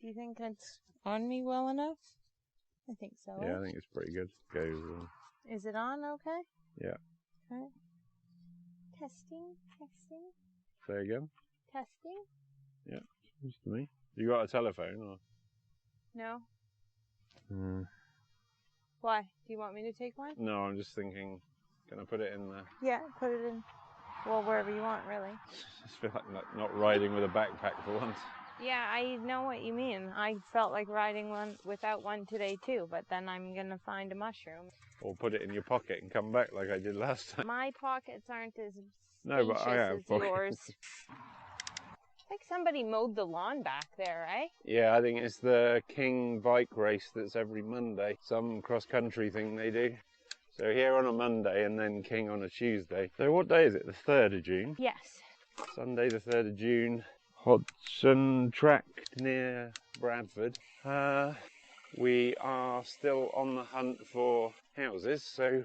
Do you think it's on me well enough? I think so. Yeah, I think it's pretty good. Goes. Is it on okay? Yeah. Okay. Testing. There you go. Testing. Yeah, seems to me. You got a telephone or? No. Hmm. Why? Do you want me to take one? No, I'm just thinking, can I put it in there? Yeah, put it in. Well, wherever you want, really. I just feel like not riding with a backpack for once. Yeah, I know what you mean. I felt like riding one without one today too, but then I'm gonna find a mushroom. Or put it in your pocket and come back like I did last time. My pockets aren't as No, but I have as pockets. yours. Like somebody mowed the lawn back there, eh? Yeah, I think it's the King bike race that's every Monday. Some cross-country thing they do. So here on a Monday and then King on a Tuesday. So what day is it? The 3rd of June? Yes. Sunday the 3rd of June. Hodgson Tract near Bradford. We are still on the hunt for houses, so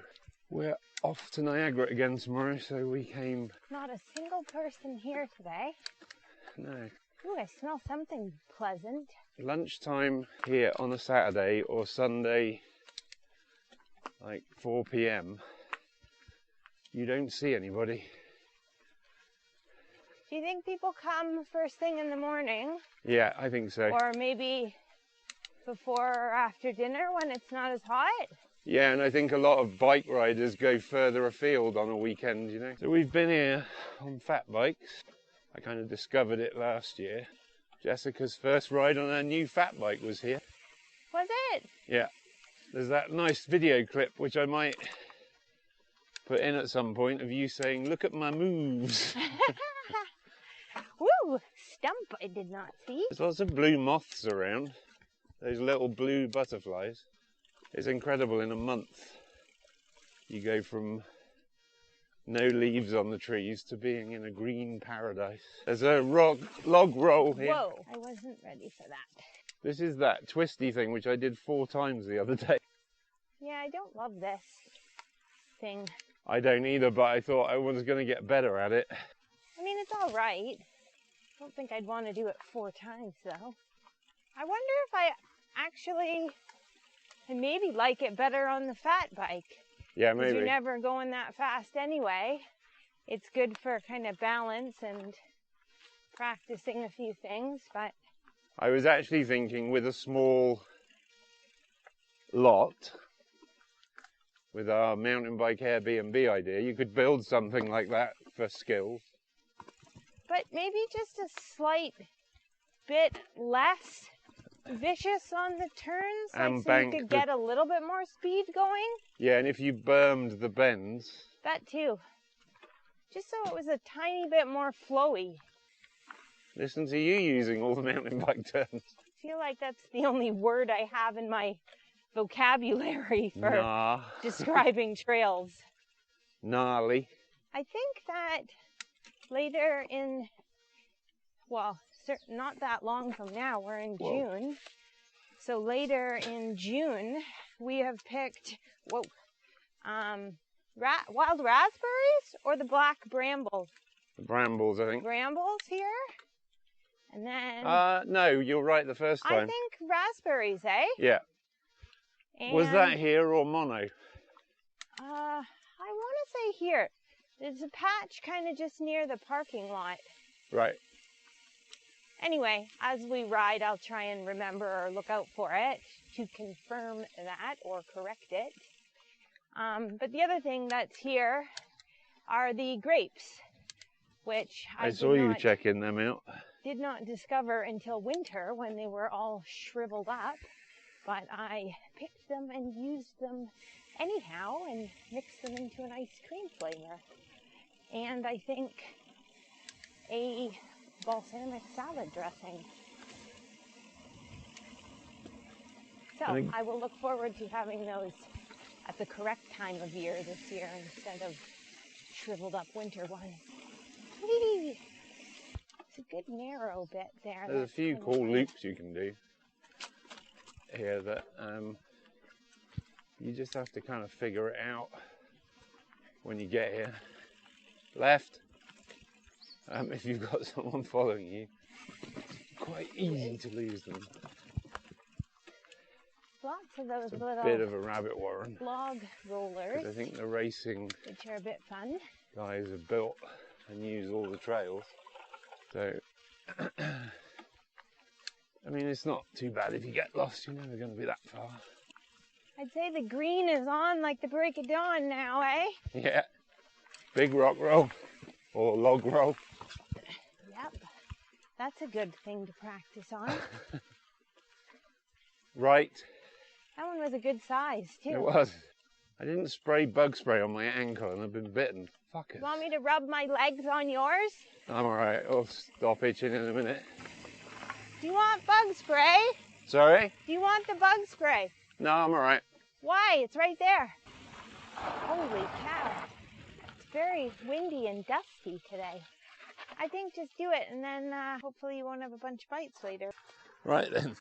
we're off to Niagara again tomorrow, so we came... Not a single person here today. No. Ooh, I smell something pleasant. Lunchtime here on a Saturday or Sunday, like 4 p.m, you don't see anybody. Do you think people come first thing in the morning? Yeah, I think so. Or maybe before or after dinner when it's not as hot? Yeah, and I think a lot of bike riders go further afield on a weekend, you know. So we've been here on fat bikes. I kind of discovered it last year. Jessica's first ride on her new fat bike was here. Was it? Yeah. There's that nice video clip which I might put in at some point of you saying, "Look at my moves." Woo! Stump I did not see. There's lots of blue moths around. Those little blue butterflies. It's incredible, in a month you go from no leaves on the trees to being in a green paradise. There's a log roll here. Whoa, I wasn't ready for that. This is that twisty thing which I did 4 times the other day. Yeah, I don't love this thing. I don't either, but I thought I was going to get better at it. I mean, it's all right. I don't think I'd want to do it 4 times, though. I wonder if I actually maybe like it better on the fat bike. Yeah, maybe. You're never going that fast anyway. It's good for kind of balance and practicing a few things, but... I was actually thinking with a small lot, with our mountain bike Airbnb idea, you could build something like that for skills. But maybe just a slight bit less vicious on the turns, like so you could get a little bit more speed going. Yeah, and if you bermed the bends. That too. Just so it was a tiny bit more flowy. Listen to you using all the mountain bike terms. I feel like that's the only word I have in my vocabulary for describing trails. Gnarly. I think that later in, well, not that long from now, we're in June. So later in June, we have picked, wild raspberries or the black brambles? The brambles, I think. Brambles here. And then... no, you're right the first time. I think raspberries, eh? Yeah. And, was that here or mono? I want to say here. There's a patch kind of just near the parking lot. Right. Anyway, as we ride, I'll try and remember or look out for it to confirm that or correct it. But the other thing that's here are the grapes, which I saw you checking them out. Did not discover until winter when they were all shriveled up, but I picked them and used them anyhow and mixed them into an ice cream flavor. And I think a balsamic salad dressing. So I will look forward to having those at the correct time of year this year instead of shriveled up winter ones. Whee! It's a good narrow bit there. There's a few cool loops you can do here that you just have to kind of figure it out when you get here. Left, if you've got someone following you, it's quite easy to lose them. lots of those It's a little bit of a rabbit warren. log rollers, I think the racing which are a bit fun. guys have built and use all the trails. So, I mean, it's not too bad if you get lost. You're never going to be that far. I'd say the green is on like the break of dawn now, eh? Yeah. Big rock roll or log roll. Yep. That's a good thing to practice on. Right. That one was a good size, too. It was. I didn't spray bug spray on my ankle and I've been bitten. Fuck it. You want me to rub my legs on yours? I'm alright. I'll stop itching in a minute. Do you want bug spray? Sorry? Do you want the bug spray? No, I'm alright. Why? It's right there. Holy cow. It's very windy and dusty today. I think just do it and then hopefully you won't have a bunch of bites later. Right then.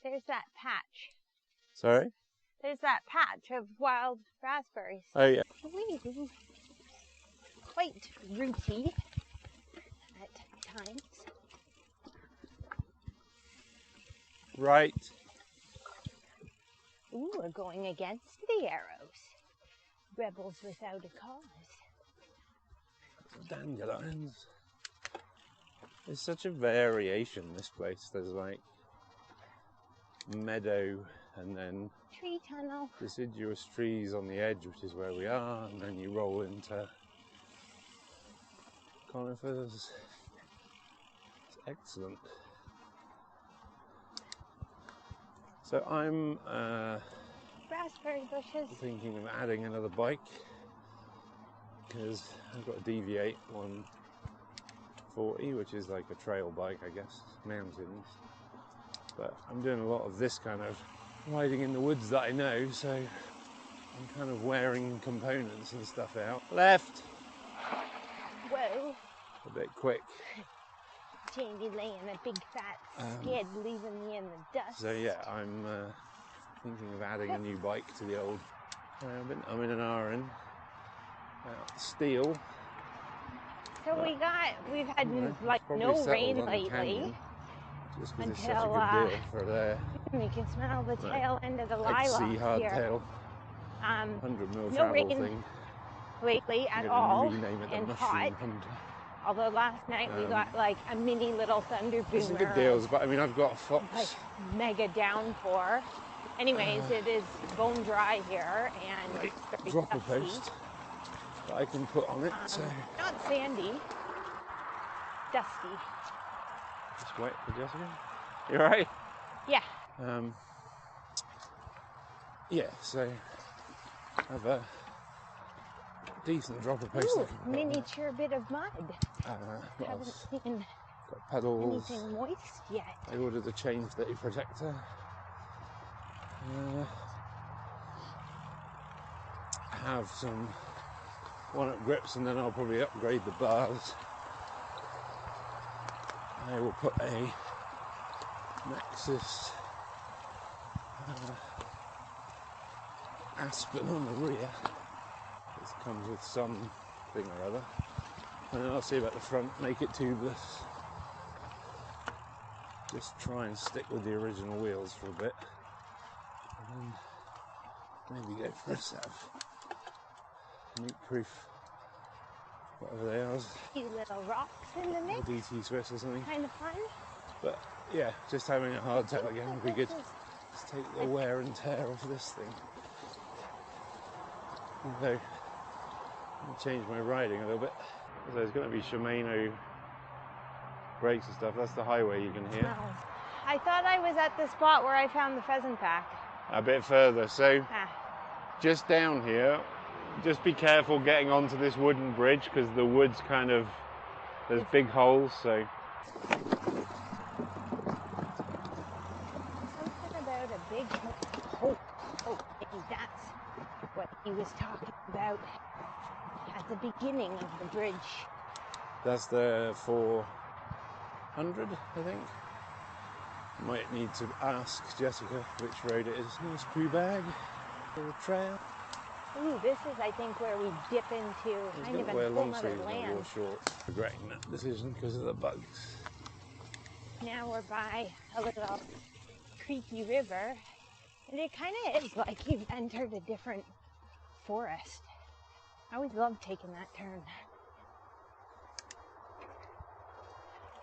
There's that patch. Sorry? There's that patch of wild raspberries. Oh yeah. Wee-hoo. Quite rooty at times. Right. Ooh, we're going against the arrows. Rebels without a cause. Dandelions. There's such a variation in this place. There's like meadow and then Tree tunnel. deciduous trees on the edge, which is where we are, and then you roll into conifers. It's excellent. So I'm Raspberry bushes. thinking of adding another bike because I've got to deviate 140, which is like a trail bike, I guess, mountains. But I'm doing a lot of this kind of riding in the woods that I know, so I'm kind of wearing components and stuff out. Left! Whoa. A bit quick. Jamie laying a big fat skid, leaving me in the dust. So yeah, I'm thinking of adding a new bike to the old. I'm in an iron about steel. So we've had It's like probably no settled rain on the lately. canyon, just because it's such a Until, good deal for there. You can smell the tail end of the XC lilac here. hardtail, 100 mil no travel rain thing. lately at I'm all, gonna rename it the and Mushroom hot. Hunter. Although last night we got like a mini little thunder boomer. It's some good deals, but I mean I've got a Fox. Like mega downpour. Anyways, it is bone dry here and Right, it's very drop a dusty. post that I can put on it. So Not sandy, dusty. just wait for Jessica. You alright? Yeah. Yeah, so have a decent dropper post. Ooh, miniature bit of mud. What Haven't else? seen Got pedals. anything moist yet. I ordered a chain day protector. I have some one-up grips, and then I'll probably upgrade the bars. I will put a Nexus Aspen on the rear. This comes with some thing or other. And then I'll see about the front, make it tubeless. Just try and stick with the original wheels for a bit. And then maybe go for a set of leak-proof, whatever they are. Few little rocks in the mix. DT Swiss or something. Kind of fun. But yeah, just having a hardtail again would be good. Just take the wear and tear off this thing. Although, I'll change my riding a little bit. So there's going to be Shimano brakes and stuff. That's the highway you can hear. Smells. I thought I was at the spot where I found the pheasant pack. A bit further. So just down here, just be careful getting onto this wooden bridge because the wood's kind of, there's big holes. So something about a big hole. Oh, maybe that's what he was talking about at the beginning of the bridge. that's the 400, I think. Might need to ask Jessica which road it is. Nice poo bag for the trail. Ooh, this is, I think, where we dip into kind of a wear whole long other sleeves and land. I wore shorts. Regretting that decision because of the bugs. Now we're by a little creaky river, And it kind of is like you've entered a different forest. I always love taking that turn.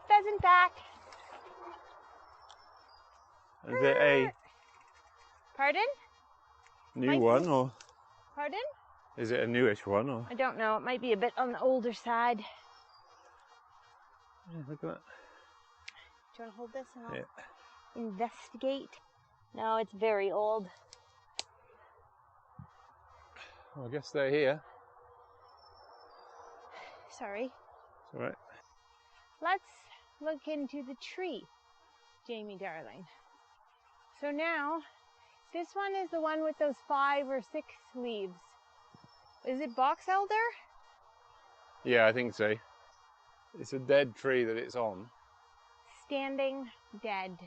Pheasant back. Is it a Pardon? new one or Pardon? is it a newish one or? I don't know. It might be a bit on the older side. Yeah, look at that. Do you want to hold this and I'll Yeah. investigate? No, it's very old. Well, I guess they're here. Sorry. It's all right. Let's look into the tree, Jamie darling. So now, this one is the one with those 5 or 6 leaves. Is it box elder? Yeah, I think so. It's a dead tree that it's on. Standing dead.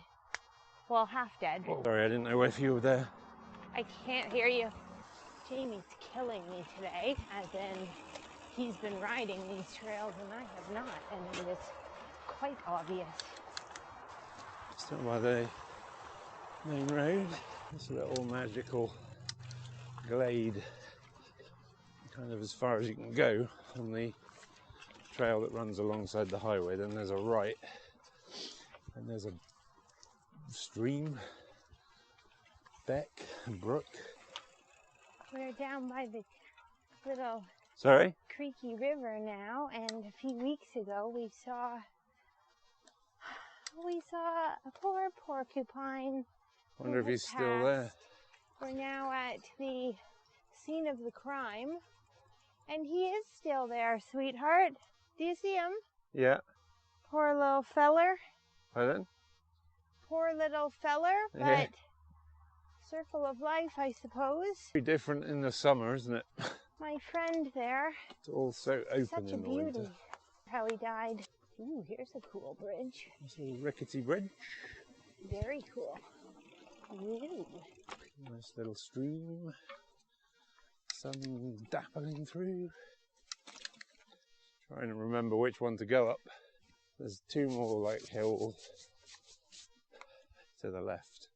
Well, half dead. Oh, sorry, I didn't know if you were there. I can't hear you. Jamie's killing me today, as in he's been riding these trails and I have not, and it is quite obvious. Still by the main road. This little magical glade, kind of as far as you can go on the trail that runs alongside the highway. Then there's a right, and there's a stream, beck, and brook. We're down by the little Sorry? creaky river now, and a few weeks ago we saw a poor porcupine. Wonder if had he's still there. passed. We're now at the scene of the crime, and he is still there, sweetheart. Do you see him? Yeah. Poor little feller. Pardon? Poor little feller, but Yeah. circle of life, I suppose. Very different in the summer, isn't it? My friend there, It's all so open such a in the beauty. winter. How he died. Ooh, here's a cool bridge. This little rickety bridge. Very cool. Ooh. Nice little stream. Sun dappling through. Trying to remember which one to go up. There's 2 more like hills to the left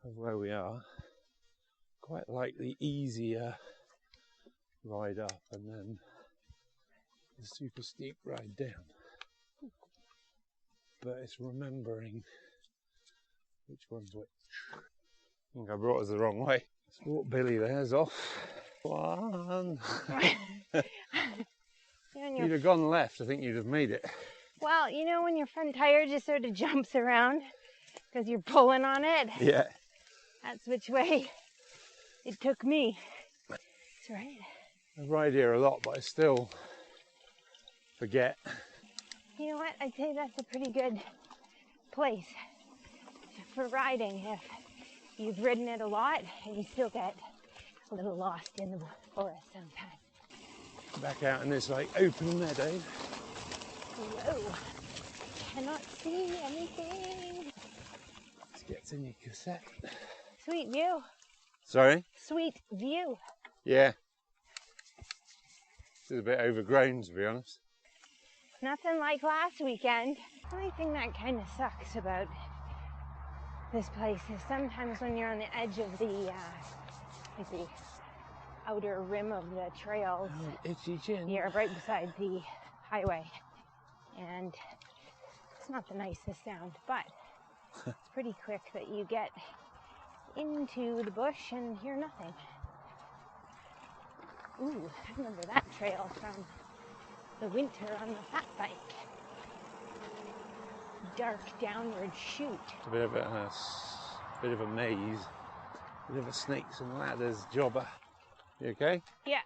of where we are. Quite like the easier ride up and then the super steep ride down. But it's remembering which one's which. I think I brought us the wrong way. Sport Billy there's off. One. If you'd have gone left, I think you'd have made it. Well, you know when your front tire just sort of jumps around because you're pulling on it? Yeah. That's which way it took me. That's right. I ride here a lot, but I still forget. You know what? I'd say that's a pretty good place for riding if you've ridden it a lot and you still get a little lost in the forest sometimes. Back out in this like open meadow. Whoa. Cannot see anything. Let's get in your cassette. Sweet view. Sorry? Sweet view. Yeah. This is a bit overgrown, to be honest. Nothing like last weekend. The only thing that kind of sucks about this place is sometimes when you're on the edge of the outer rim of the trails, Oh, itchy chin. you're right beside the highway, and it's not the nicest sound, but it's pretty quick that you get into the bush and hear nothing. Ooh, I remember that trail from the winter on the fat bike. Dark downward chute. It's a bit of a maze, bit of a snakes and ladders jobber. You okay? Yeah.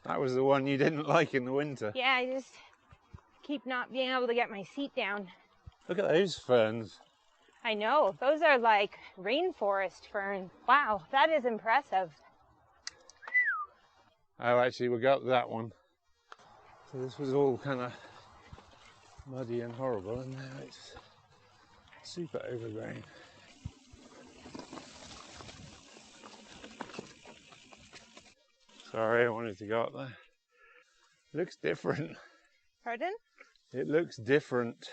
That was the one you didn't like in the winter. Yeah, I just keep not being able to get my seat down. Look at those ferns. I know, those are like rainforest ferns. Wow, that is impressive. Oh, actually, we'll go up that one. So this was all kind of muddy and horrible, and now it's super overgrown. Sorry, I wanted to go up there. It looks different. Pardon? It looks different.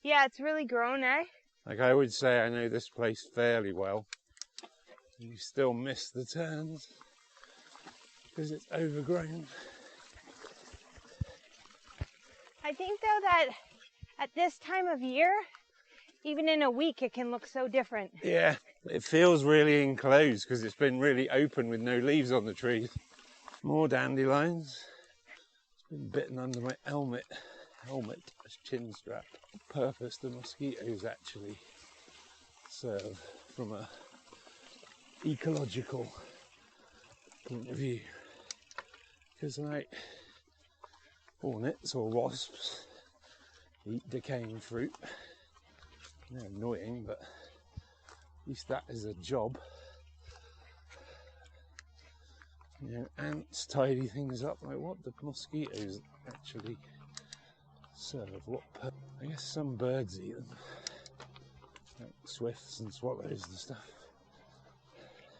Yeah, it's really grown, eh? Like I would say, I know this place fairly well. And you still miss the turns because it's overgrown. I think though that at this time of year, even in a week, it can look so different. Yeah, it feels really enclosed because it's been really open with no leaves on the trees. More dandelions. It's been bitten under my helmet, chin strap. The purpose the mosquitoes actually serve from a ecological point of view. Because like hornets or wasps eat decaying fruit. They're annoying, but at least that is a job. You know, ants tidy things up. Like what the mosquitoes actually serve? I guess some birds eat them, like swifts and swallows and stuff.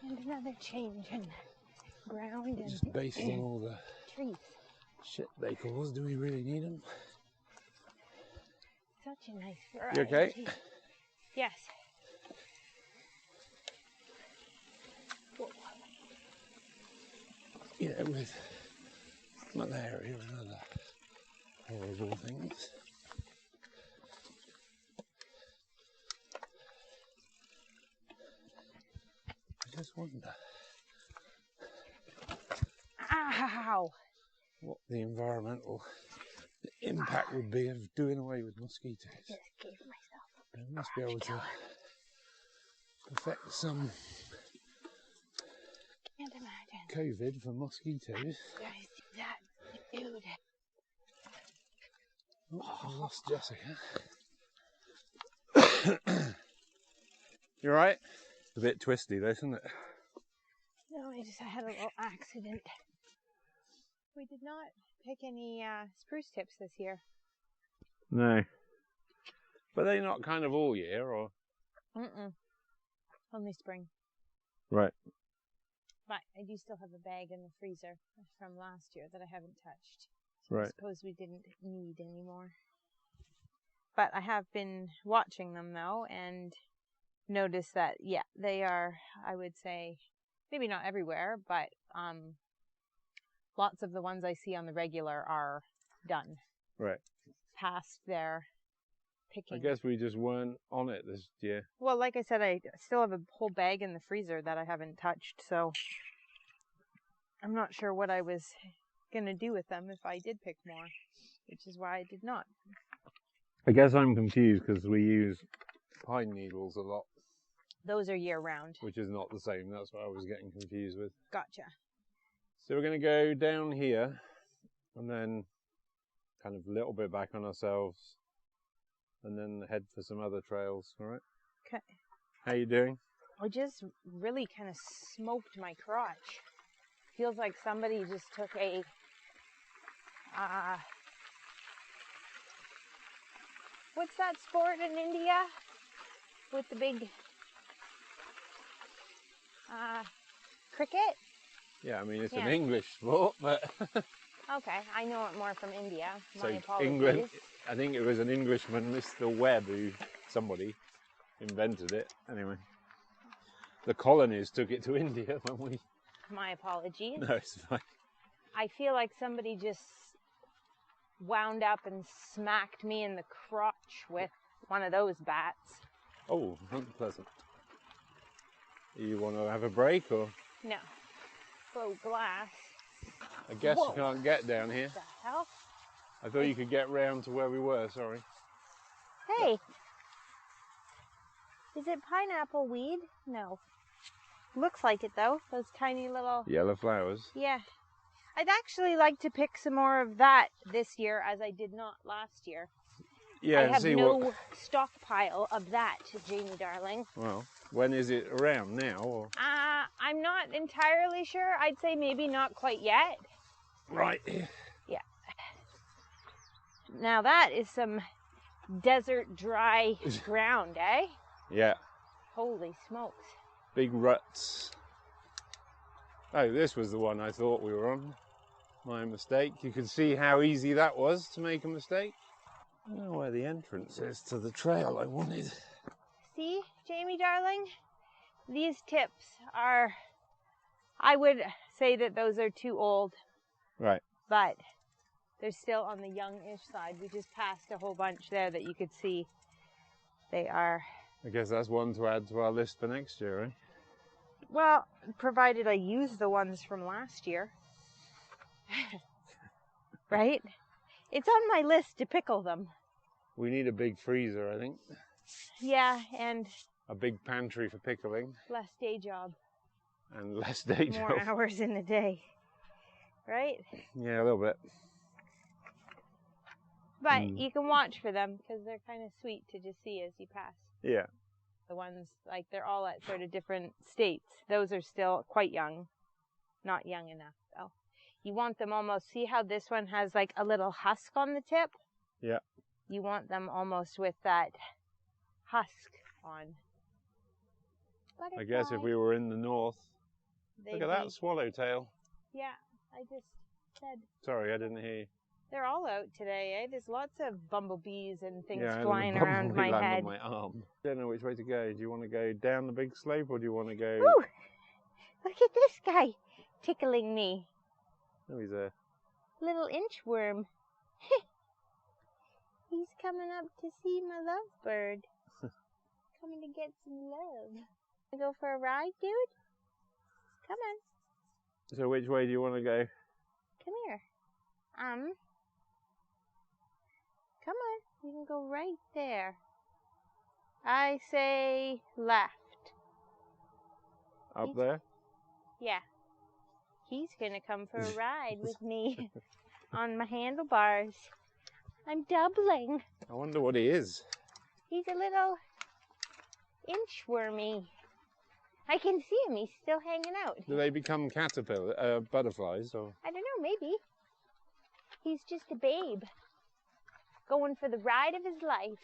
And another change in ground and Just based on all the trees. shit they cause, do we really need them? Such a nice variety. You okay? Yes. Whoa. You know, with malaria and other horrible things. I just wonder Ow! what the environmental impact would be of doing away with mosquitoes. Just gave myself They must be able to perfect some can't imagine. COVID for mosquitoes. Guys, that dude. Oh, I lost Jessica. You right? It's a bit twisty though, isn't it? No, I had a little accident. We did not pick any spruce tips this year. No. But they're not kind of all year, or? Only spring. Right. But I do still have a bag in the freezer from last year that I haven't touched. So Right. I suppose we didn't need any more. But I have been watching them though and noticed that, yeah, they are, I would say, maybe not everywhere, but lots of the ones I see on the regular are done. Right. Past their picking. I guess we just weren't on it this year. Well, like I said, I still have a whole bag in the freezer that I haven't touched, so I'm not sure what I was going to do with them if I did pick more, which is why I did not. I guess I'm confused because we use pine needles a lot. Those are year-round. Which is not the same. That's what I was getting confused with. Gotcha. So we're going to go down here and then kind of a little bit back on ourselves and then head for some other trails, all right? Okay. How you doing? I just really kind of smoked my crotch. Feels like somebody just took a what's that sport in India with the big cricket? Yeah, I mean it's an English sport, but okay, I know it more from India. My so apologies. England, I think it was an Englishman, Mr. Webb, who somebody invented it. Anyway, the colonies took it to India when we. My apologies. No, it's fine. I feel like somebody just wound up and smacked me in the crotch with one of those bats. Oh, unpleasant. You want to have a break or? No. Broke glass. I guess Whoa. you can't get down here. What the hell? I thought you could get round to where we were, sorry. Hey. Is it pineapple weed? No. Looks like it though. Those tiny little... Yellow flowers. Yeah. I'd actually like to pick some more of that this year as I did not last year. Yeah, I have no stockpile of that, Jamie darling. Well, when is it around now? Or? I'm not entirely sure. I'd say maybe not quite yet. Right. Yeah. Now that is some desert dry ground, eh? Yeah. Holy smokes. Big ruts. Oh, this was the one I thought we were on. My mistake. You could see how easy that was to make a mistake. I don't know where the entrance is to the trail I wanted. See, Jamie darling? These tips are, I would say that those are too old. Right. But they're still on the youngish side. We just passed a whole bunch there that you could see. They are. I guess that's one to add to our list for next year, eh? Well, provided I use the ones from last year. Right? It's on my list to pickle them. We need a big freezer, I think. Yeah, and A big pantry for pickling. less day job. And less day job. More hours in the day. Right? Yeah, a little bit. But you can watch for them because they're kind of sweet to just see as you pass. Yeah. The ones, like, they're all at sort of different states. Those are still quite young. Not young enough, though. You want them almost, see how this one has like a little husk on the tip? Yeah. You want them almost with that husk on. I guess if we were in the north. Look at that swallowtail. Yeah, I just said. Sorry, I didn't hear you. They're all out today, eh? There's lots of bumblebees and things Yeah, flying around my head. On my arm. I don't know which way to go. Do you want to go down the big slope or do you want to go... Ooh! Look at this guy tickling me. Oh, he's a... Little inchworm. He's coming up to see my lovebird. Coming to get some love. Go for a ride, dude? Come on. So which way do you want to go? Come here. Come on. You can go right there. I say left. Up there? Yeah. He's gonna come for a ride with me on my handlebars. I'm doubling. I wonder what he is. He's a little inchwormy. I can see him. He's still hanging out. Do they become butterflies or? I don't know. Maybe. He's just a babe. Going for the ride of his life.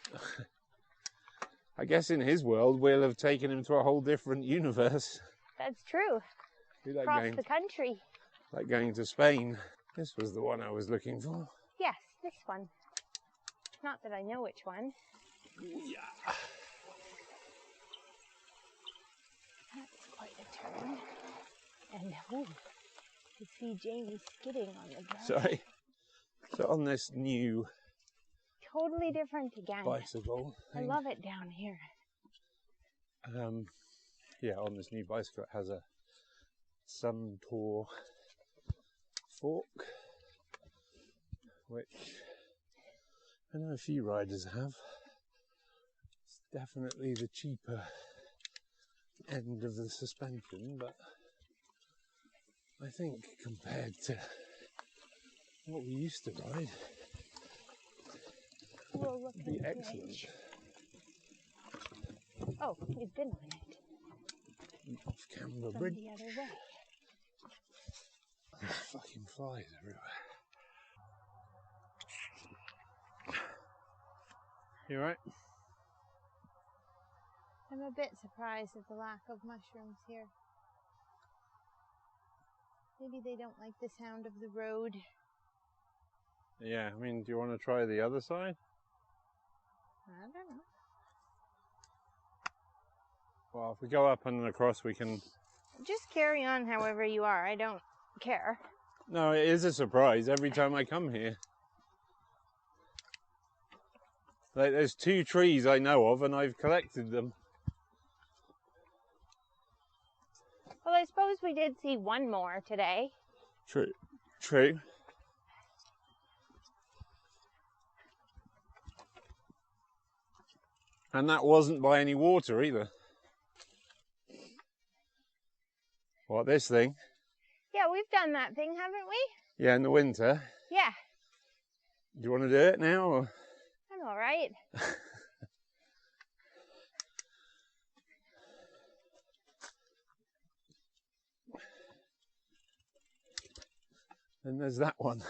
I guess in his world we'll have taken him to a whole different universe. That's true. Across the country. Like going to Spain. This was the one I was looking for. Yes, this one. Not that I know which one. Yeah. That's quite a turn. And you see Jamie skidding on the ground. Sorry. So on this new... Totally different again. Bicycle thing. I love it down here. Yeah, on this new bicycle it has a Suntour fork, which I know a few riders have. It's definitely the cheaper end of the suspension, but I think compared to what we used to ride, it'd be excellent. Oh, we've been on it. Off camber From bridge. the other way. There's fucking flies everywhere. You alright? I'm a bit surprised at the lack of mushrooms here. Maybe they don't like the sound of the road. Yeah, I mean, do you want to try the other side? I don't know. Well, if we go up and across, we can... Just carry on however you are. I don't care. No, it is a surprise every time I come here. Like, there's 2 trees I know of, and I've collected them. Well, I suppose we did see one more today. True. True. And that wasn't by any water either. What, this thing? Yeah, we've done that thing, haven't we? Yeah, in the winter. Yeah. Do you want to do it now? Or? I'm all right. And there's that one.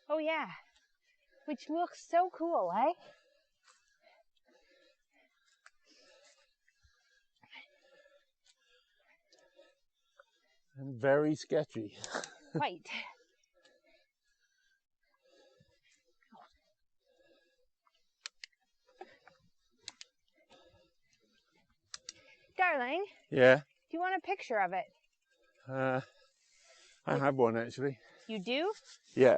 Oh, yeah. Which looks so cool, eh? And very sketchy. Quite. Darling, Yeah. do you want a picture of it? I have one actually. You do? Yeah.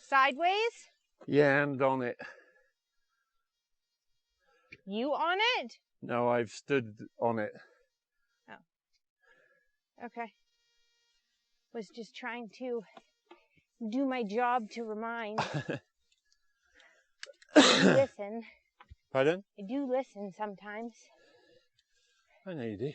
Sideways? Yeah, and on it. You on it? No, I've stood on it. Oh. Okay. Was just trying to do my job to remind. I do listen. Pardon? I do listen sometimes. I know you do.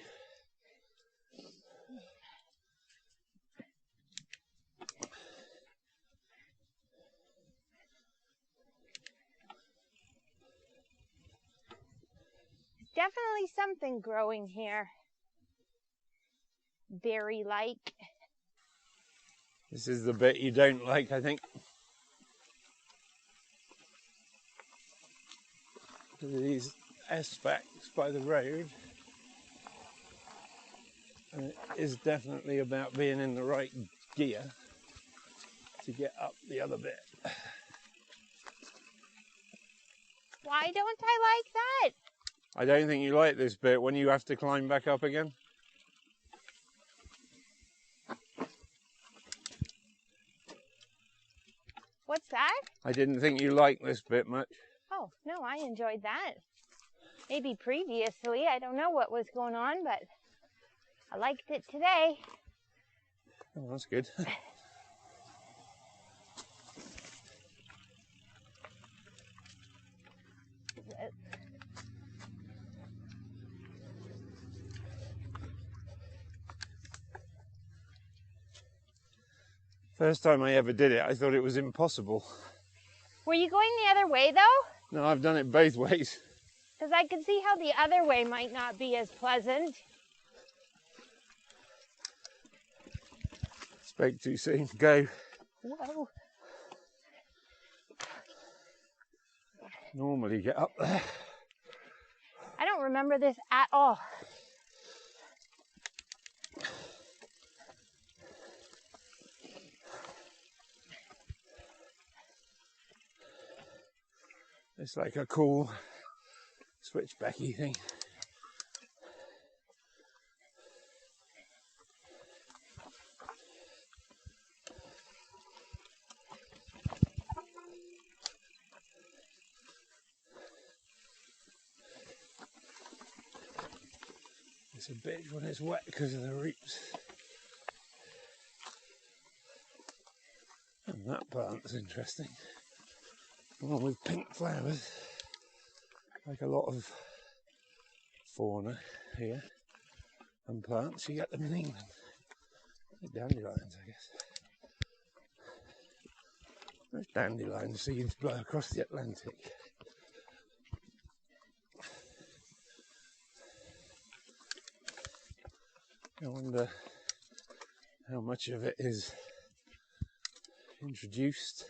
Definitely something growing here. Berry-like. This is the bit you don't like, I think. These S-backs by the road. And it is definitely about being in the right gear to get up the other bit. Why don't I like that? I don't think you like this bit when you have to climb back up again. What's that? I didn't think you liked this bit much. Oh, no, I enjoyed that. Maybe previously, I don't know what was going on, but I liked it today. Oh, that's good. First time I ever did it, I thought it was impossible. Were you going the other way, though? No, I've done it both ways. Because I could see how the other way might not be as pleasant. Spoke too soon. Go. Whoa. Normally get up there. I don't remember this at all. It's like a cool switchbacky thing. It's a bitch when it's wet because of the roots. And that plant's interesting. One with pink flowers, like a lot of fauna here, and plants. You get them in England. Like dandelions, I guess. Those dandelion seeds blow across the Atlantic. I wonder how much of it is introduced,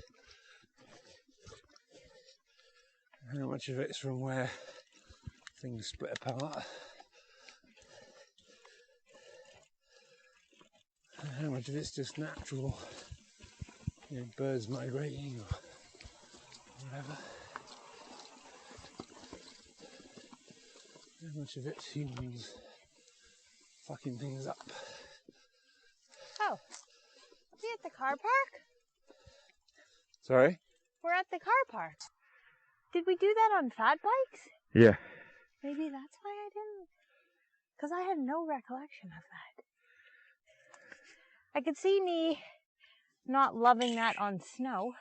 and how much of it's from where things split apart, and how much of it's just natural, you know, birds migrating or whatever. How much of it's humans fucking things up. Oh, are we at the car park? Sorry? We're at the car park. Did we do that on fat bikes? Yeah. Maybe that's why I didn't. Because I had no recollection of that. I could see me not loving that on snow.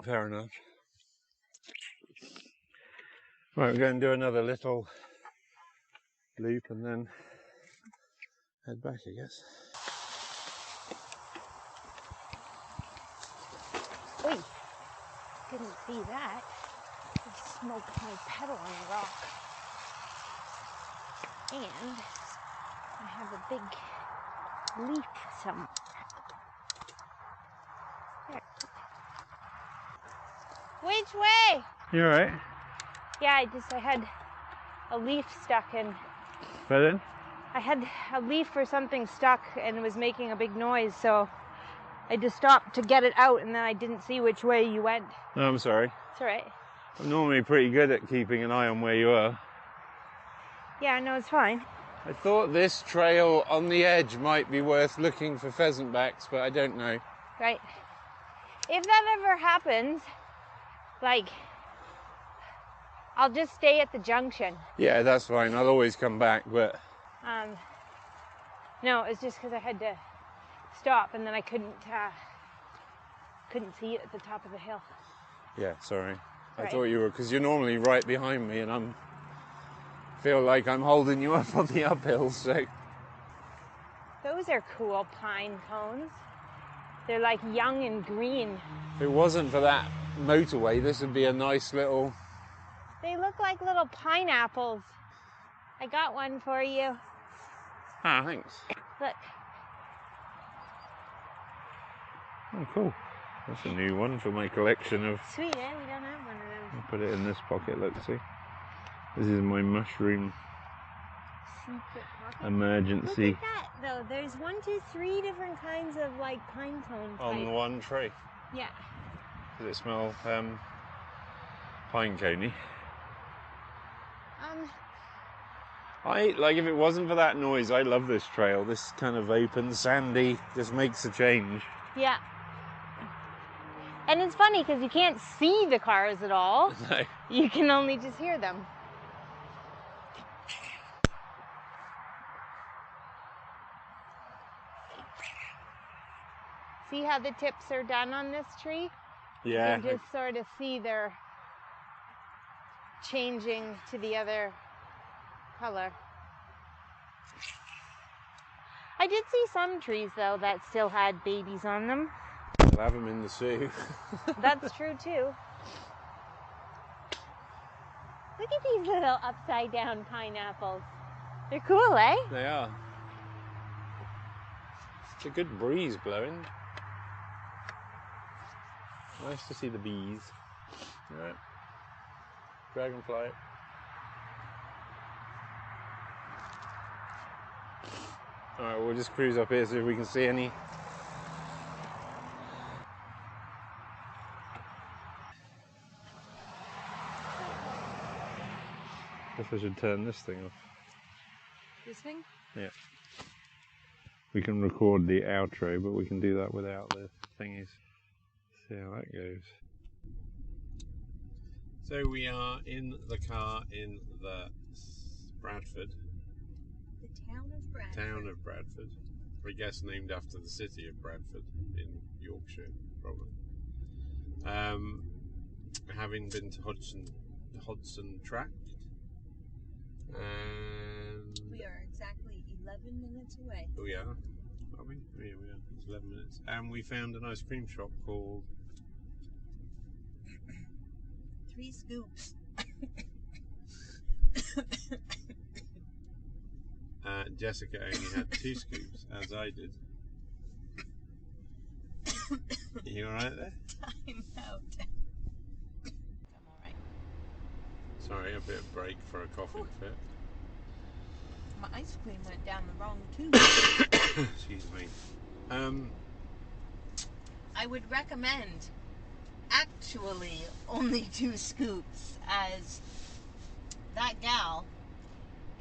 Fair enough. Right, we're going to do another little loop and then head back, I guess. Oi, didn't see that. I smoked my pedal on the rock. And I have a big leaf somewhere. There. Which way? You alright? Yeah, I had a leaf stuck in. Pardon? I had a leaf or something stuck and it was making a big noise, so I just stopped to get it out and then I didn't see which way you went. No, I'm sorry. It's alright. I'm normally pretty good at keeping an eye on where you are. Yeah, no, it's fine. I thought this trail on the edge might be worth looking for pheasant backs, but I don't know. Right. If that ever happens, like, I'll just stay at the junction. Yeah, that's fine. I'll always come back, but... No, it's just because I had to stop and then I couldn't see it at the top of the hill. Yeah, sorry. Right. I thought you were, because you're normally right behind me and feel like I'm holding you up on the uphill, so... Those are cool pine cones. They're like young and green. If it wasn't for that motorway, this would be a nice little... They look like little pineapples. I got one for you. Ah, thanks. Look. Oh, cool. That's a new one for my collection of... Sweet, eh? We don't have one of those. I'll put it in this pocket, look, see? This is my mushroom Secret pocket. emergency. Look at that, though. There's 1, 2, 3 different kinds of, like, pine cone type. On one tree. Yeah. Does it smell pine coney? If it wasn't for that noise, I love this trail. This kind of open, sandy, just makes a change. Yeah. And it's funny because you can't see the cars at all. No. You can only just hear them. See how the tips are done on this tree? Yeah. You can just sort of see they're changing to the other color. I did see some trees, though, that still had babies on them. I'll have them in the zoo. That's true, too. Look at these little upside-down pineapples. They're cool, eh? They are. It's a good breeze blowing. Nice to see the bees. Alright. Dragonfly. Alright, we'll just cruise up here, see if we can see any. Guess I should turn this thing off. This thing? Yeah. We can record the outro, but we can do that without the thingies. See how that goes. So we are in the car in the Bradford. The town of Bradford. Town of Bradford. I guess named after the city of Bradford in Yorkshire, probably. Having been to Hodgson Tract. And We are exactly 11 minutes away. oh yeah, are we? Oh, yeah, we are. It's 11 minutes. And we found an ice cream shop called 3 Scoops. Jessica only had 2 scoops, as I did. You alright there? I'm out. I'm alright. Sorry, a bit of break for a coughing fit. My ice cream went down the wrong tube. Excuse me. I would recommend actually only 2 scoops, as that gal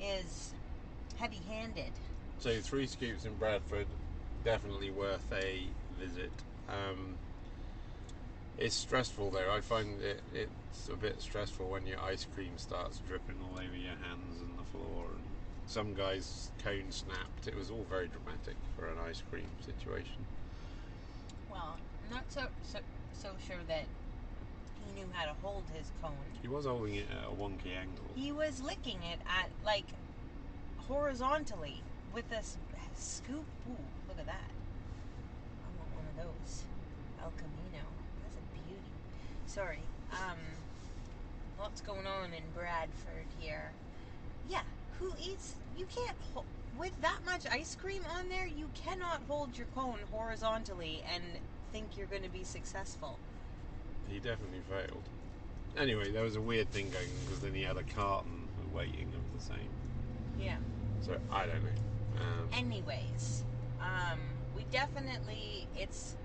is heavy-handed. So 3 scoops in Bradford, definitely worth a visit. It's stressful though. I find it's a bit stressful when your ice cream starts dripping all over your hands and the floor. And some guy's cone snapped. It was all very dramatic for an ice cream situation. Well, I'm not so sure that he knew how to hold his cone. He was holding it at a wonky angle. He was licking it at, like, horizontally with a scoop. Ooh, look at that. I want one of those. El Camino. That's a beauty. Sorry. Lots going on in Bradford here. Yeah, who eats? You can't with that much ice cream on there, you cannot hold your cone horizontally and think you're going to be successful. He definitely failed. Anyway, there was a weird thing going on because then he had a carton waiting of the same. Yeah. So I don't know. Anyways, we definitely, it's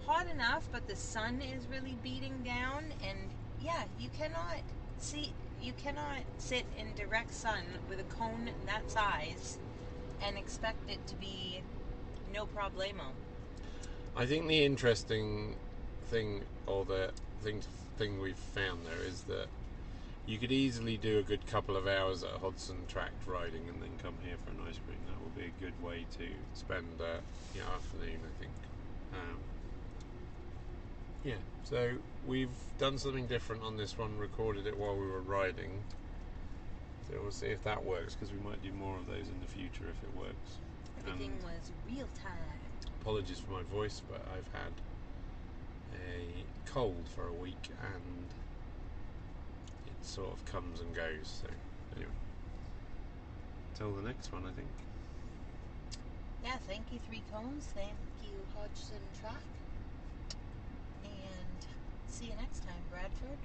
hot enough, but the sun is really beating down, and yeah, you cannot see, you cannot sit in direct sun with a cone that size and expect it to be no problemo. I think the interesting thing, or the thing we've found there, is that you could easily do a good couple of hours at Hodgson Tract riding and then come here for an ice cream. That would be a good way to spend your afternoon, I think. Yeah, so we've done something different on this one, recorded it while we were riding. So we'll see if that works, because we might do more of those in the future if it works. Everything was real time. Apologies for my voice, but I've had a cold for a week and it sort of comes and goes. So anyway, till the next one, I think. Yeah, thank you, Three Cones. Thank you, Hodgson Tract. And see you next time, Bradford.